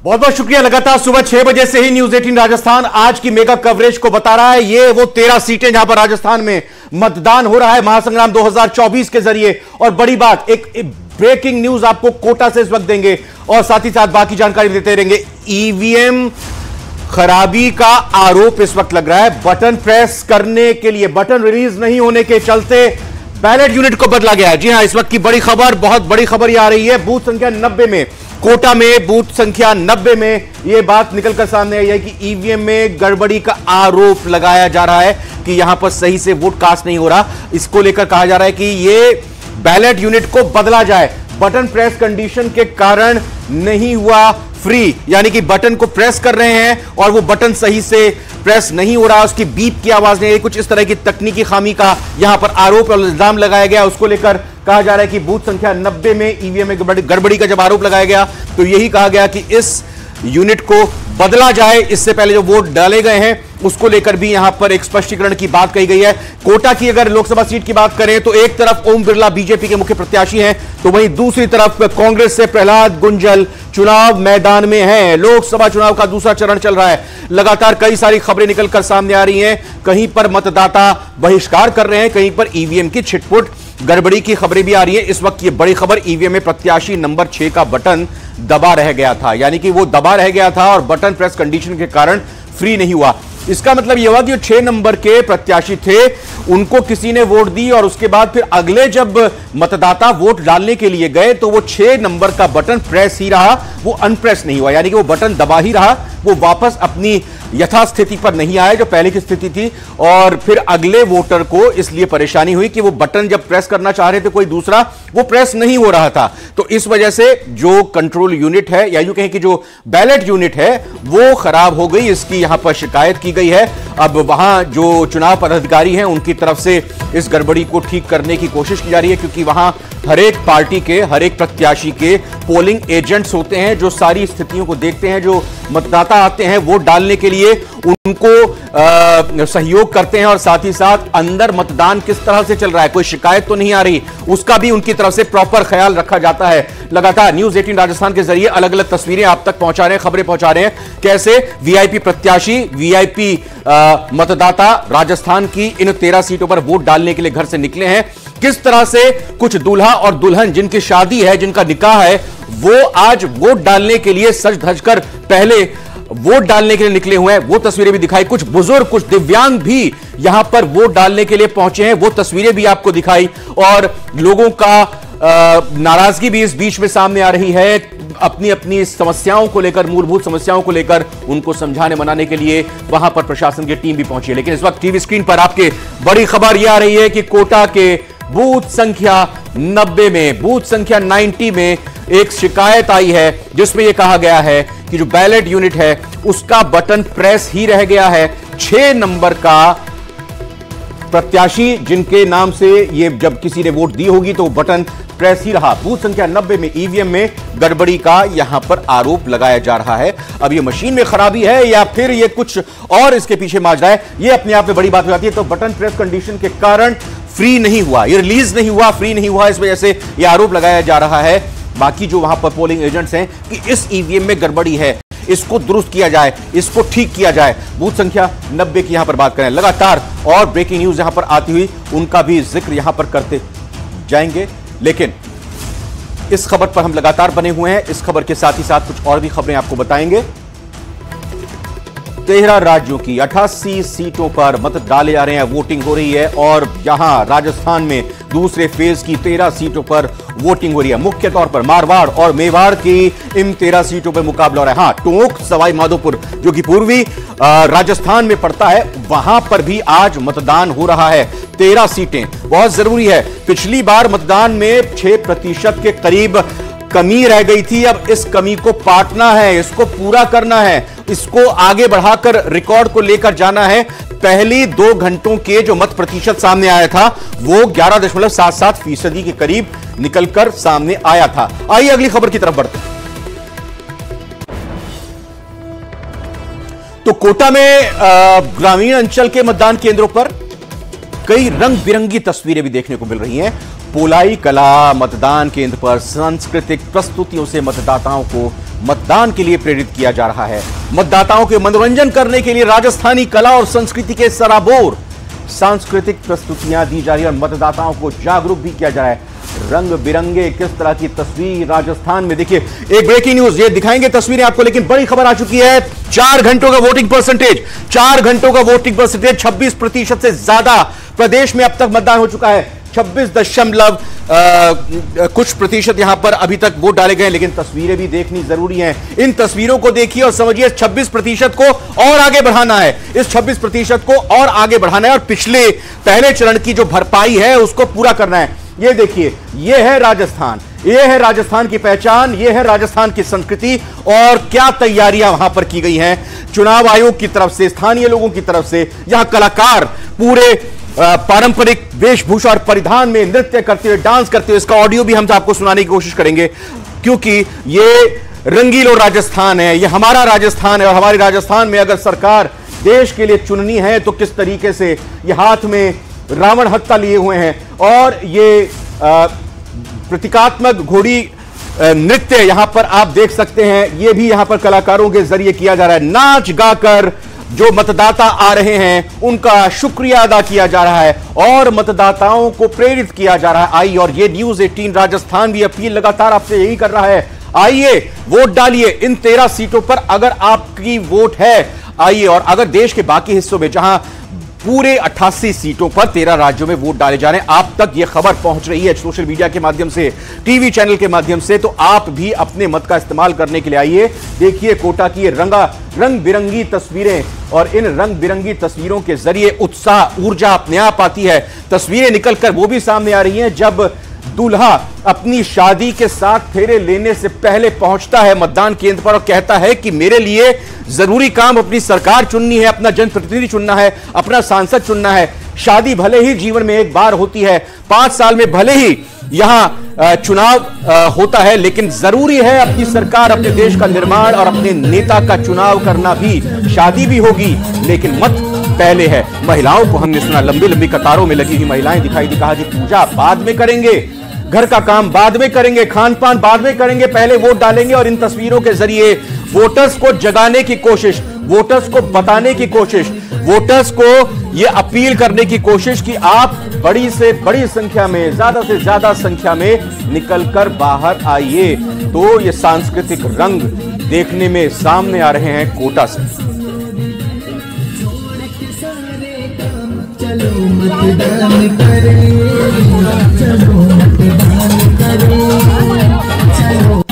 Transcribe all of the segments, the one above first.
बहुत बहुत शुक्रिया। लगातार सुबह 6 बजे से ही न्यूज 18 राजस्थान आज की मेगा कवरेज को बता रहा है। ये वो 13 सीटें जहां पर राजस्थान में मतदान हो रहा है महासंग्राम 2024 के जरिए। और बड़ी बात, एक ब्रेकिंग न्यूज आपको कोटा से इस वक्त देंगे और साथ ही साथ बाकी जानकारी देते रहेंगे। ईवीएम खराबी का आरोप इस वक्त लग रहा है। बटन प्रेस करने के लिए बटन रिलीज नहीं होने के चलते बैलेट यूनिट को बदला गया है। जी हां, इस वक्त की बड़ी खबर, बहुत बड़ी खबर यह आ रही है। बूथ संख्या 90 में, कोटा में बूथ संख्या 90 में यह बात निकलकर सामने आई है कि ईवीएम में गड़बड़ी का आरोप लगाया जा रहा है कि यहां पर सही से वोट कास्ट नहीं हो रहा। इसको लेकर कहा जा रहा है कि यह बैलेट यूनिट को बदला जाए। बटन प्रेस कंडीशन के कारण नहीं हुआ फ्री, यानी कि बटन को प्रेस कर रहे हैं और वो बटन सही से प्रेस नहीं हो रहा, उसकी बीप की आवाज नहीं, कुछ इस तरह की तकनीकी खामी का यहां पर आरोप और इल्जाम लगाया गया। उसको लेकर कहा जा रहा है कि बूथ संख्या 90 में ईवीएम में गड़बड़ी का जब आरोप लगाया गया तो यही कहा गया कि इस यूनिट को बदला जाए। इससे पहले जो वोट डाले गए हैं उसको लेकर भी यहां पर एक स्पष्टीकरण की बात कही गई है। कोटा की अगर लोकसभा सीट की बात करें तो एक तरफ ओम बिरला बीजेपी के मुख्य प्रत्याशी हैं, तो वहीं दूसरी तरफ कांग्रेस से प्रहलाद गुंजल चुनाव मैदान में हैं। लोकसभा चुनाव का दूसरा चरण चल रहा है। लगातार कई सारी खबरें निकलकर सामने आ रही हैं। कहीं पर मतदाता बहिष्कार कर रहे हैं, कहीं पर ईवीएम की छिटपुट गड़बड़ी की खबरें भी आ रही है। इस वक्त ये बड़ी खबर, ईवीएम में प्रत्याशी नंबर 6 का बटन दबा रह गया था, यानी कि वो दबा रह गया था और बटन प्रेस कंडीशन के कारण फ्री नहीं हुआ। इसका मतलब यह हुआ कि 6 नंबर के प्रत्याशी थे, उनको किसी ने वोट दी और उसके बाद फिर अगले जब मतदाता वोट डालने के लिए गए तो वो 6 नंबर का बटन प्रेस ही रहा, वो अनप्रेस नहीं हुआ, यानी कि वो बटन दबा ही रहा, वो वापस अपनी यथास्थिति पर नहीं आया जो पहले की स्थिति थी। और फिर अगले वोटर को इसलिए परेशानी हुई कि वो बटन जब प्रेस करना चाह रहे थे कोई दूसरा, वो प्रेस नहीं हो रहा था। तो इस वजह से जो कंट्रोल यूनिट है, या यूं कहें कि जो बैलेट यूनिट है, वो खराब हो गई। इसकी यहां पर शिकायत की गई है। अब वहां जो चुनाव पदाधिकारी हैं उनकी तरफ से इस गड़बड़ी को ठीक करने की कोशिश की जा रही है, क्योंकि वहां हर एक पार्टी के, हर एक प्रत्याशी के पोलिंग एजेंट्स होते हैं जो सारी स्थितियों को देखते हैं। जो मतदाता आते हैं वोट डालने के लिए उनको सहयोग करते हैं और साथ ही साथ अंदर मतदान किस तरह से चल रहा है, कोई शिकायत तो नहीं आ रही, उसका भी उनकी तरफ से प्रॉपर ख्याल रखा जाता है। लगातार न्यूज 18 राजस्थान के जरिए अलग अलग तस्वीरें आप तक पहुंचा रहे हैं, खबरें पहुंचा रहे हैं, कैसे वीआईपी प्रत्याशी, वीआईपी मतदाता राजस्थान की इन 13 सीटों पर वोट डालने के लिए घर से निकले हैं। किस तरह से कुछ दूल्हा और दुल्हन जिनकी शादी है, जिनका निकाह है, वो आज वोट डालने के लिए सज धज कर पहले वोट डालने के लिए निकले हुए हैं, वो तस्वीरें भी दिखाई। कुछ बुजुर्ग, कुछ दिव्यांग भी यहां पर वोट डालने के लिए पहुंचे हैं, वो तस्वीरें भी आपको दिखाई। और लोगों का नाराजगी भी इस बीच में सामने आ रही है। अपनी अपनी समस्याओं को लेकर, मूलभूत समस्याओं को लेकर उनको समझाने मनाने के लिए वहां पर प्रशासन की टीम भी पहुंची है। लेकिन इस वक्त टीवी स्क्रीन पर आपके बड़ी खबर यह आ रही है कि कोटा के बूथ संख्या 90 में, बूथ संख्या 90 में एक शिकायत आई है जिसमें यह कहा गया है कि जो बैलेट यूनिट है उसका बटन प्रेस ही रह गया है। 6 नंबर का प्रत्याशी जिनके नाम से ये जब किसी ने वोट दी होगी तो बटन प्रेस ही रहा। बूथ संख्या 90 में ईवीएम में गड़बड़ी का यहां पर आरोप लगाया जा रहा है। अब ये मशीन में खराबी है या फिर ये कुछ और इसके पीछे माजरा है, ये अपने आप में बड़ी बात हो जाती है। तो बटन प्रेस कंडीशन के कारण फ्री नहीं हुआ, ये रिलीज नहीं हुआ, फ्री नहीं हुआ, इस वजह से यह आरोप लगाया जा रहा है। बाकी जो वहां पर पोलिंग एजेंट्स हैं कि इस ईवीएम में गड़बड़ी है, इसको दुरुस्त किया जाए, इसको ठीक किया जाए। बूथ संख्या 90 की यहां पर बात करें, लगातार और ब्रेकिंग न्यूज यहां पर आती हुई उनका भी जिक्र यहां पर करते जाएंगे। लेकिन इस खबर पर हम लगातार बने हुए हैं। इस खबर के साथ ही साथ कुछ और भी खबरें आपको बताएंगे। 13 राज्यों की 88 सीटों पर मत डाले जा रहे हैं, वोटिंग हो रही है। और यहां राजस्थान में दूसरे फेज की 13 सीटों पर वोटिंग हो रही है। मुख्य तौर पर मारवाड़ और मेवाड़ की इन 13 सीटों पर मुकाबला हो रहा है। हां, टोंक, सवाई माधोपुर जो कि पूर्वी राजस्थान में पड़ता है, वहां पर भी आज मतदान हो रहा है। 13 सीटें बहुत जरूरी है। पिछली बार मतदान में 6% के करीब कमी रह गई थी। अब इस कमी को पाटना है, इसको पूरा करना है, इसको आगे बढ़ाकर रिकॉर्ड को लेकर जाना है। पहली 2 घंटों के जो मत प्रतिशत सामने आया था वो 11.77% के करीब निकलकर सामने आया था। आइए अगली खबर की तरफ बढ़ते हैं। तो कोटा में ग्रामीण अंचल के मतदान केंद्रों पर कई रंग बिरंगी तस्वीरें भी देखने को मिल रही हैं। पोलाई कला मतदान केंद्र पर सांस्कृतिक प्रस्तुतियों से मतदाताओं को मतदान के लिए प्रेरित किया जा रहा है। मतदाताओं के मनोरंजन करने के लिए राजस्थानी कला और संस्कृति के सराबोर सांस्कृतिक प्रस्तुतियां दी जा रही है और मतदाताओं को जागरूक भी किया जा रहा है। रंग बिरंगे किस तरह की तस्वीर राजस्थान में, देखिए एक ब्रेकिंग न्यूज, ये दिखाएंगे तस्वीरें आपको, लेकिन बड़ी खबर आ चुकी है। 4 घंटों का वोटिंग परसेंटेज, 4 घंटों का वोटिंग परसेंटेज, 26% से ज्यादा प्रदेश में अब तक मतदान हो चुका है। 26 कुछ प्रतिशत यहां पर अभी तक वोट डाले गए, लेकिन तस्वीरें भी देखनी जरूरी हैं। इन तस्वीरों को देखिए और समझिए 26% को और आगे बढ़ाना है, इस 26% को और आगे बढ़ाना है और पहले चरण की जो भरपाई है उसको पूरा करना है। ये देखिए, ये है राजस्थान, ये है राजस्थान की पहचान, ये है राजस्थान की संस्कृति और क्या तैयारियां वहां पर की गई हैं चुनाव आयोग की तरफ से, स्थानीय लोगों की तरफ से। यहां कलाकार पूरे पारंपरिक वेशभूषा और परिधान में नृत्य करते हुए, डांस करते हुए, इसका ऑडियो भी हम आपको सुनाने की कोशिश करेंगे, क्योंकि ये रंगीलो राजस्थान है, ये हमारा राजस्थान है। और हमारे राजस्थान में अगर सरकार देश के लिए चुननी है तो किस तरीके से ये हाथ में रावण हत्ता लिए हुए हैं और ये प्रतीकात्मक घोड़ी नृत्य यहां पर आप देख सकते हैं, ये भी यहां पर कलाकारों के जरिए किया जा रहा है। नाच गाकर जो मतदाता आ रहे हैं उनका शुक्रिया अदा किया जा रहा है और मतदाताओं को प्रेरित किया जा रहा है। आइए, और ये न्यूज़ 18 राजस्थान भी अपील लगातार आपसे यही कर रहा है, आइए वोट डालिए इन 13 सीटों पर अगर आपकी वोट है। आइए, और अगर देश के बाकी हिस्सों में जहां पूरे 88 सीटों पर 13 राज्यों में वोट डाले जा रहे हैं, आप तक यह खबर पहुंच रही है सोशल मीडिया के माध्यम से, टीवी चैनल के माध्यम से, तो आप भी अपने मत का इस्तेमाल करने के लिए आइए। देखिए कोटा की ये रंग बिरंगी तस्वीरें और इन रंग बिरंगी तस्वीरों के जरिए उत्साह, ऊर्जा अपने आप आती है। तस्वीरें निकलकर वो भी सामने आ रही हैं जब दूल्हा अपनी शादी के साथ फेरे लेने से पहले पहुंचता है मतदान केंद्र पर और कहता है कि मेरे लिए जरूरी काम अपनी सरकार चुननी है, अपना जनप्रतिनिधि चुनना है, अपना सांसद चुनना है। शादी भले ही जीवन में एक बार होती है, 5 साल में भले ही यहां चुनाव होता है, लेकिन जरूरी है अपनी सरकार, अपने देश का निर्माण और अपने नेता का चुनाव करना भी। शादी भी होगी लेकिन मत पहले है। महिलाओं को हमने सुना लंबी लंबी कतारों में लगी हुई महिलाएं दिखाई दी, कहा जी पूजा बाद में करेंगे, घर का काम बाद में करेंगे, खान पान बाद में करेंगे, पहले वोट डालेंगे। और इन तस्वीरों के जरिए वोटर्स को जगाने की कोशिश, वोटर्स को बताने की कोशिश, वोटर्स को यह अपील करने की कोशिश कि आप बड़ी से बड़ी संख्या में, ज्यादा से ज्यादा संख्या में निकलकर बाहर आइए। तो ये सांस्कृतिक रंग देखने में सामने आ रहे हैं कोटा से। चलो मतदान करें, चलो मतदान करें, चलो।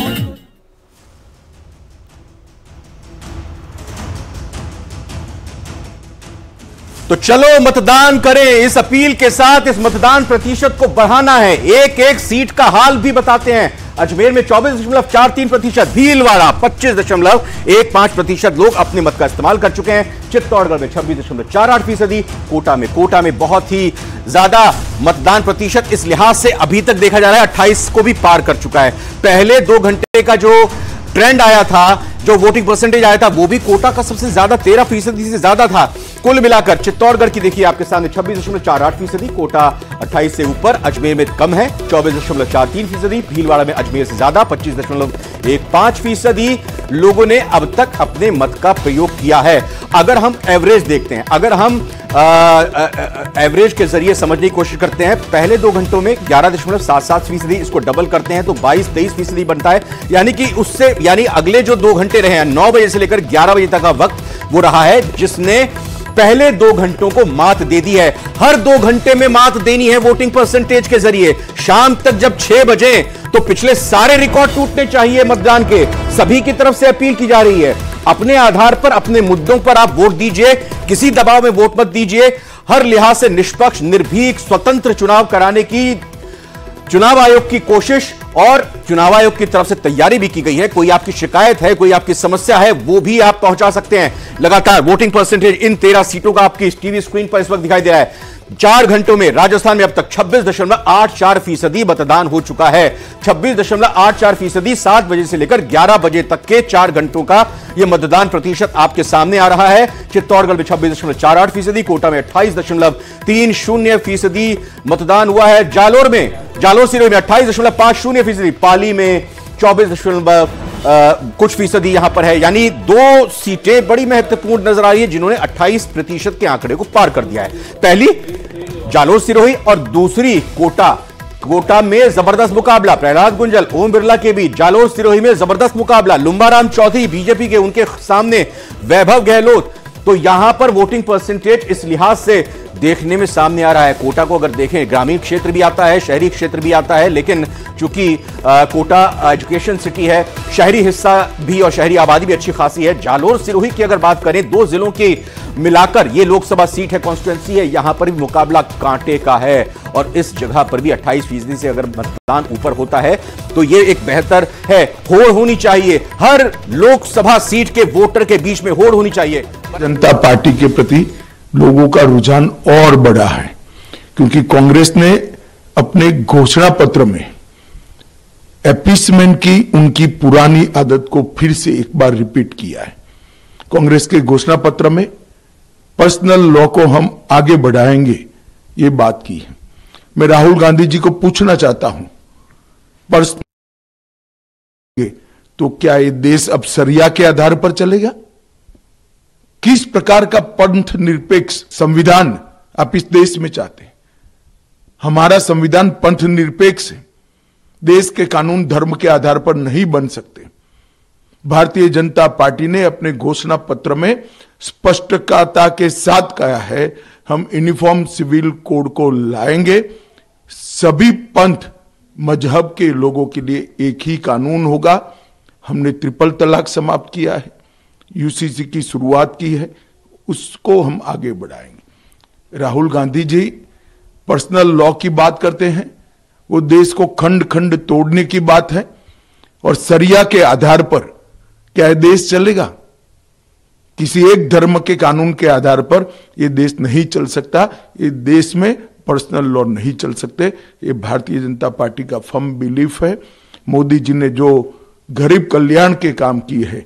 तो चलो मतदान करें, इस अपील के साथ इस मतदान प्रतिशत को बढ़ाना है। एक एक सीट का हाल भी बताते हैं। अजमेर में 24.43%, भीलवाड़ा 25.15% लोग अपने मत का इस्तेमाल कर चुके हैं। चित्तौड़गढ़ में 26.48%, कोटा में बहुत ही ज्यादा मतदान प्रतिशत इस लिहाज से अभी तक देखा जा रहा है 28 को भी पार कर चुका है। पहले 2 घंटे का जो ट्रेंड आया था, जो वोटिंग परसेंटेज आया था, वो भी कोटा का सबसे ज्यादा 13% से ज्यादा था। कुल मिलाकर चित्तौड़गढ़ की देखिए आपके सामने 26.48%, कोटा 28 से ऊपर, अजमेर में कम है 24.43%, भीलवाड़ा में अजमेर से ज्यादा 25.15% लोगों ने अब तक अपने मत का प्रयोग किया है। अगर हम एवरेज देखते हैं, अगर हम एवरेज के जरिए समझने की कोशिश करते हैं, पहले 2 घंटों में 11.77%, इसको डबल करते हैं तो 22-23% बनता है। यानी कि उससे, यानी अगले जो 2 घंटे रहे हैं, 9 बजे से लेकर 11 बजे तक का वक्त वो रहा है जिसने पहले 2 घंटों को मात दे दी है। हर 2 घंटे में मात देनी है वोटिंग परसेंटेज के जरिए। शाम तक जब 6 बजे तो पिछले सारे रिकॉर्ड टूटने चाहिए मतदान के। सभी की तरफ से अपील की जा रही है, अपने आधार पर, अपने मुद्दों पर आप वोट दीजिए, किसी दबाव में वोट मत दीजिए। हर लिहाज से निष्पक्ष, निर्भीक, स्वतंत्र चुनाव कराने की चुनाव आयोग की कोशिश और चुनाव आयोग की तरफ से तैयारी भी की गई है। कोई आपकी शिकायत है, कोई आपकी समस्या है, वो भी आप पहुंचा सकते हैं। लगातार वोटिंग परसेंटेज इन 13 सीटों का आपकी टीवी स्क्रीन पर इस वक्त दिखाई दे रहा है। 4 घंटों में राजस्थान में अब तक 26.84% मतदान हो चुका है। 26.84%, 7 बजे से लेकर 11 बजे तक के 4 घंटों का यह मतदान प्रतिशत आपके सामने आ रहा है। चित्तौड़गढ़ में 26.48%, कोटा में 28.30% मतदान हुआ है। जालोर सिरोही में 28.50%, पाली में 24.53%, कुछ फीसदी यहां पर है, यानी 2 सीटें बड़ी महत्वपूर्ण नजर आ रही है जिन्होंने 28% के आंकड़े को पार कर दिया है। पहली जालोर सिरोही और दूसरी कोटा में जबरदस्त मुकाबला, प्रहलाद गुंजल ओम बिरला के बीच। जालोर सिरोही में जबरदस्त मुकाबला, लुम्बाराम चौधरी बीजेपी के, उनके सामने वैभव गहलोत। तो यहां पर वोटिंग परसेंटेज इस लिहाज से देखने में सामने आ रहा है। कोटा को अगर देखें, ग्रामीण क्षेत्र भी आता है, शहरी क्षेत्र भी आता है, लेकिन चूंकि कोटा एजुकेशन सिटी है, शहरी हिस्सा भी और शहरी आबादी भी अच्छी खासी है। जालोर सिरोही की अगर बात करें, 2 जिलों की मिलाकर ये लोकसभा सीट है, कॉन्स्टिट्यूएंसी है, यहां पर भी मुकाबला कांटे का है। और इस जगह पर भी 28% से अगर मतदान ऊपर होता है तो ये एक बेहतर है। होड़ होनी चाहिए, हर लोकसभा सीट के वोटर के बीच में होड़ होनी चाहिए। जनता पार्टी के प्रति लोगों का रुझान और बढ़ा है, क्योंकि कांग्रेस ने अपने घोषणा पत्र में अपीसमेंट की उनकी पुरानी आदत को फिर से एक बार रिपीट किया है। कांग्रेस के घोषणा पत्र में पर्सनल लॉ को हम आगे बढ़ाएंगे, ये बात की है। मैं राहुल गांधी जी को पूछना चाहता हूं, पर्सनल तो क्या ये देश अब शरिया के आधार पर चलेगा? किस प्रकार का पंथ निरपेक्ष संविधान आप इस देश में चाहते हैं? हमारा संविधान पंथ निरपेक्ष है। देश के कानून धर्म के आधार पर नहीं बन सकते। भारतीय जनता पार्टी ने अपने घोषणा पत्र में स्पष्टता के साथ कहा है, हम यूनिफॉर्म सिविल कोड को लाएंगे, सभी पंथ मजहब के लोगों के लिए एक ही कानून होगा। हमने ट्रिपल तलाक समाप्त किया है, यूसीसी की शुरुआत की है, उसको हम आगे बढ़ाएंगे। राहुल गांधी जी पर्सनल लॉ की बात करते हैं, वो देश को खंड खंड तोड़ने की बात है। और शरिया के आधार पर क्या यह देश चलेगा? किसी एक धर्म के कानून के आधार पर यह देश नहीं चल सकता। ये देश में पर्सनल लॉ नहीं चल सकते। ये भारतीय जनता पार्टी का फर्म बिलीफ है। मोदी जी ने जो गरीब कल्याण के काम किए हैं,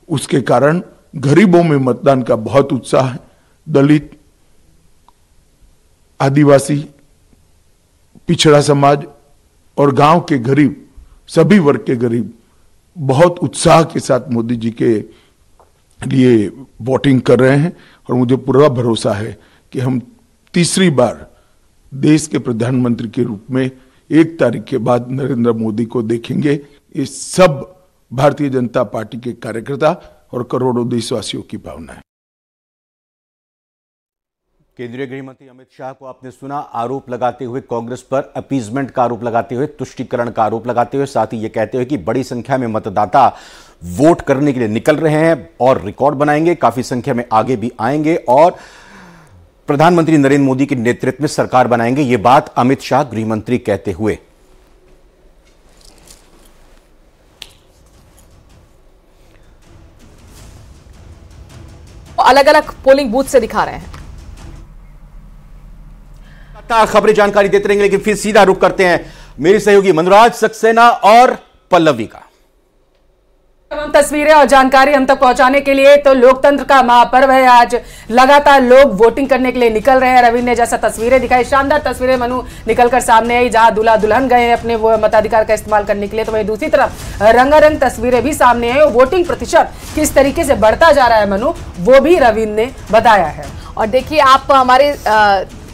उसके कारण गरीबों में मतदान का बहुत उत्साह है। दलित, आदिवासी, पिछड़ा समाज और गांव के गरीब, सभी वर्ग के गरीब बहुत उत्साह के साथ मोदी जी के लिए वोटिंग कर रहे हैं। और मुझे पूरा भरोसा है कि हम तीसरी बार देश के प्रधानमंत्री के रूप में 1 तारीख के बाद नरेंद्र मोदी को देखेंगे। ये सब भारतीय जनता पार्टी के कार्यकर्ता और करोड़ों देशवासियों की भावना है। केंद्रीय गृह मंत्री अमित शाह को आपने सुना, आरोप लगाते हुए कांग्रेस पर, अपीजमेंट का आरोप लगाते हुए, तुष्टीकरण का आरोप लगाते हुए, साथ ही ये कहते हुए कि बड़ी संख्या में मतदाता वोट करने के लिए निकल रहे हैं और रिकॉर्ड बनाएंगे, काफी संख्या में आगे भी आएंगे और प्रधानमंत्री नरेंद्र मोदी के नेतृत्व में सरकार बनाएंगे। ये बात अमित शाह गृह मंत्री कहते हुए। अलग अलग पोलिंग बूथ से दिखा रहे हैं। खबरें जानकारी देते रहेंगे, लेकिन फिर सीधा रुख करते हैं मेरी सहयोगी मनोराज सक्सेना और पल्लवी का। तमाम तस्वीरें और जानकारी हम तक पहुंचाने के लिए तो लोकतंत्र का महापर्व है आज, लगातार लोग वोटिंग करने के लिए निकल रहे हैं। रवि ने जैसा तस्वीरें दिखाई, शानदार तस्वीरें मनु निकलकर सामने आई, जहां दूल्हा दुल्हन गए हैं अपने वो मताधिकार का इस्तेमाल करने के लिए, तो वहीं दूसरी तरफ रंगारंग तस्वीरें भी सामने आई। वोटिंग प्रतिशत किस तरीके से बढ़ता जा रहा है मनु, वो भी रवि ने बताया है। और देखिए, आप हमारे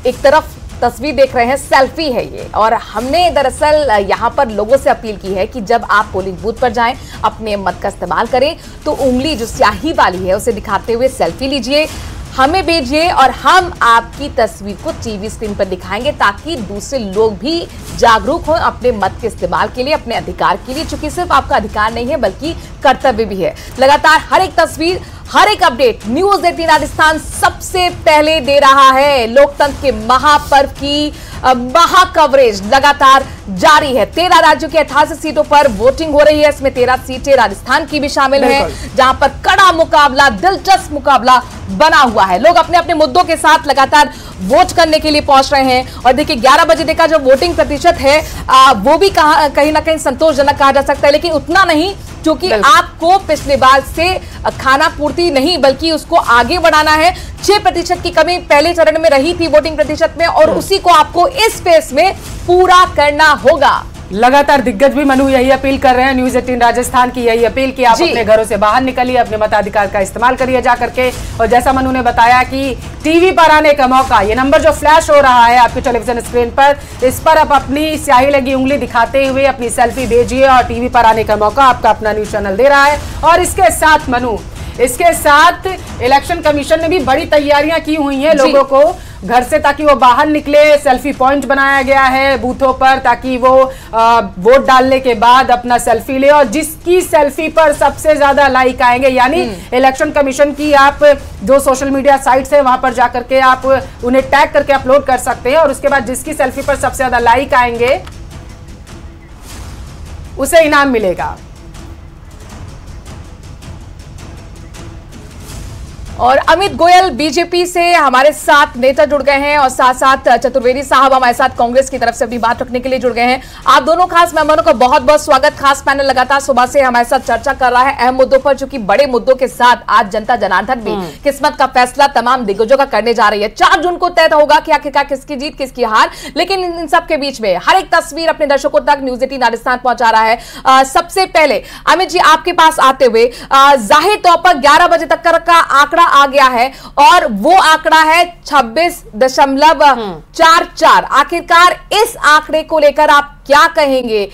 एक तरफ तस्वीर देख रहे हैं, सेल्फी है ये, और हमने दरअसल यहाँ पर लोगों से अपील की है कि जब आप पोलिंग बूथ पर जाएं, अपने मत का इस्तेमाल करें तो उंगली जो स्याही वाली है उसे दिखाते हुए सेल्फी लीजिए, हमें भेजिए और हम आपकी तस्वीर को टीवी स्क्रीन पर दिखाएंगे ताकि दूसरे लोग भी जागरूक हों अपने मत के इस्तेमाल के लिए, अपने अधिकार के लिए, क्योंकि सिर्फ आपका अधिकार नहीं है बल्कि कर्तव्य भी है। लगातार हर एक तस्वीर, हर एक अपडेट न्यूज़ 18 राजस्थान सबसे पहले दे रहा है। लोकतंत्र के महापर्व की महा कवरेज लगातार जारी है। 13 राज्यों की 88 सीटों पर वोटिंग हो रही है। इसमें 13 सीटें राजस्थान की भी शामिल हैं, जहां पर कड़ा मुकाबला, दिलचस्प मुकाबला बना हुआ है। लोग अपने अपने मुद्दों के साथ लगातार वोट करने के लिए पहुंच रहे हैं। और देखिए, 11 बजे देखा जो वोटिंग प्रतिशत है वो भी कहीं ना कहीं संतोषजनक कहा जा सकता है, लेकिन उतना नहीं, क्योंकि आपको पिछले बार से खाना पूर्ति नहीं बल्कि उसको आगे बढ़ाना है। 6% की कमी पहले चरण में रही थी वोटिंग प्रतिशत में, और उसी को आपको इस फेस में पूरा करना होगा। लगातार दिग्गज भी मनु यही अपील कर रहे हैं, न्यूज 18 राजस्थान की यही अपील कि आप अपने घरों से बाहर निकलिए, अपने मताधिकार का इस्तेमाल करिए जा करके। और जैसा मनु ने बताया कि टीवी पर आने का मौका, ये नंबर जो फ्लैश हो रहा है आपके टेलीविजन स्क्रीन पर, इस पर आप अपनी स्याही लगी उंगली दिखाते हुए अपनी सेल्फी भेजिए और टीवी पर आने का मौका आपका अपना न्यूज चैनल दे रहा है। और इसके साथ मनु, इसके साथ इलेक्शन कमीशन ने भी बड़ी तैयारियां की हुई हैं लोगों को घर से, ताकि वो बाहर निकले। सेल्फी पॉइंट बनाया गया है बूथों पर, ताकि वो वोट डालने के बाद अपना सेल्फी ले, और जिसकी सेल्फी पर सबसे ज्यादा लाइक आएंगे, यानी इलेक्शन कमीशन की आप जो सोशल मीडिया साइट्स है वहां पर जाकर के आप उन्हें टैग करके अपलोड कर सकते हैं, और उसके बाद जिसकी सेल्फी पर सबसे ज्यादा लाइक आएंगे उसे इनाम मिलेगा। और अमित गोयल बीजेपी से हमारे साथ नेता जुड़ गए हैं, और साथ साथ चतुर्वेदी साहब हमारे साथ कांग्रेस की तरफ से अपनी बात रखने के लिए जुड़ गए हैं। आप दोनों खास मेहमानों का बहुत बहुत स्वागत। खास पैनल लगातार सुबह से हमारे साथ चर्चा कर रहा है अहम मुद्दों पर, जो कि बड़े मुद्दों के साथ आज जनता जनार्दन भी किस्मत का फैसला तमाम दिग्गजों का करने जा रही है। 4 जून को तय होगा कि आखिरकार किसकी जीत किसकी हार, लेकिन इन सब के बीच में हर एक तस्वीर अपने दर्शकों तक न्यूज 18 राजस्थान पहुंचा रहा है। सबसे पहले अमित जी आपके पास आते हुए, जाहिर तौर पर 11 बजे तक का आंकड़ा आ गया है, और वो आंकड़ा है 26.44। आखिरकार इस आंकड़े को लेकर आप क्या कहेंगे?